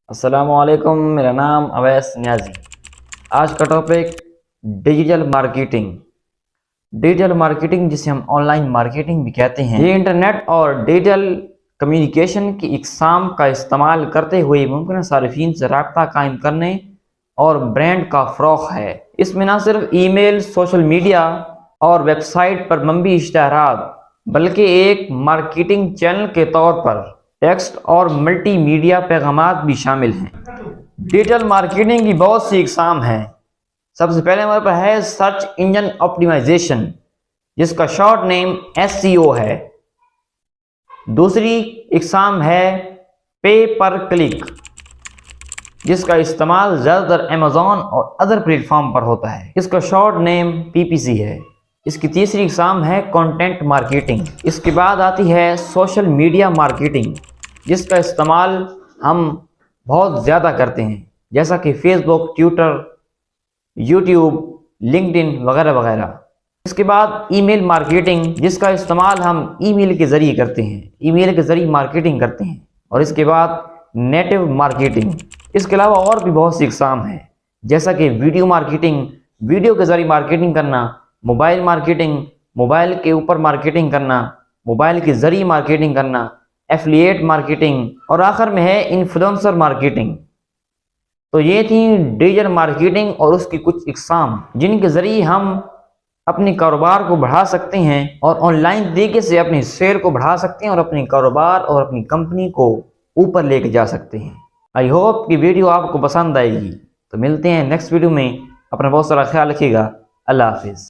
السلام علیکم، میرا نام اویس نیازی۔ آج کا topic digital marketing. Digital marketing جسے ہم آن لائن مارکیٹنگ بھی کہتے ہیں، یہ انٹرنیٹ اور ڈیجیٹل کمیونیکیشن کی اقسام کا استعمال کرتے ہوئے ممکنہ صارفین سے رابطہ قائم کرنے اور برانڈ کا فروغ ہے۔ اس میں نہ صرف ای میل، سوشل میڈیا اور ویب سائٹ پر مبنی اشتہارات بلکہ ایک مارکیٹنگ چینل کے طور پر ٹیکسٹ اور ملٹی میڈیا پیغامات بھی شامل ہیں۔ ڈیجیٹل مارکیٹنگ کی بہت سی اقسام ہیں۔ سب سے پہلے نمبر پر ہے سرچ انجن آپٹیمائزیشن، جس کا شارٹ نیم SEO ہے۔ دوسری اقسام ہے پے پر کلک، جس کا استعمال زیادہ تر Amazon اور ادر پلیٹ فارم پر ہوتا ہے۔ اس کا شارٹ نیم PPC ہے۔ اس کی تیسری اقسام ہے کنٹینٹ مارکیٹنگ۔ اس کے بعد آتی ہے سوشل میڈیا مارکیٹنگ، جس کا استعمال ہم بہت زیادہ کرتے ہیں، جیسا کہ فیس بک، ٹویٹر، یوٹیوب، لنکڈ ان وغیرہ وغیرہ۔ اس کے بعد ای میل مارکیٹنگ، جس کا استعمال ہم ای میل کے ذریعے کرتے ہیں، ای میل کے ذریعے مارکیٹنگ کرتے ہیں۔ اور اس کے بعد نیٹو مارکیٹنگ۔ اس کے علاوہ اور بھی بہت سی اقسام ہیں، جیسا کہ ویڈیو مارکیٹنگ، ویڈیو کے ذریعے مارکیٹنگ کرنا، موبائل مارکیٹنگ، موبائل کے اوپر مارکیٹنگ کرنا، موبائل کے ذریعے مارکیٹنگ کرنا، ایفلیٹ مارکیٹنگ، اور آخر میں ہے انفلوئنسر مارکیٹنگ۔ تو یہ تھی ڈیجیٹل مارکیٹنگ اور اس کی کچھ اقسام، جن کے ذریعے ہم اپنے کاروبار کو بڑھا سکتے ہیں اور آن لائن طریقے سے اپنی سیل کو بڑھا سکتے ہیں اور اپنے کاروبار اور اپنی کمپنی کو اوپر لے کے جا سکتے ہیں۔ آئی ہوپ کہ ویڈیو آپ کو پسند آئے گی۔ تو ملتے ہیں نیکسٹ ویڈیو میں۔ اپنا بہت سارا خیال رکھیے گا۔ اللہ حافظ۔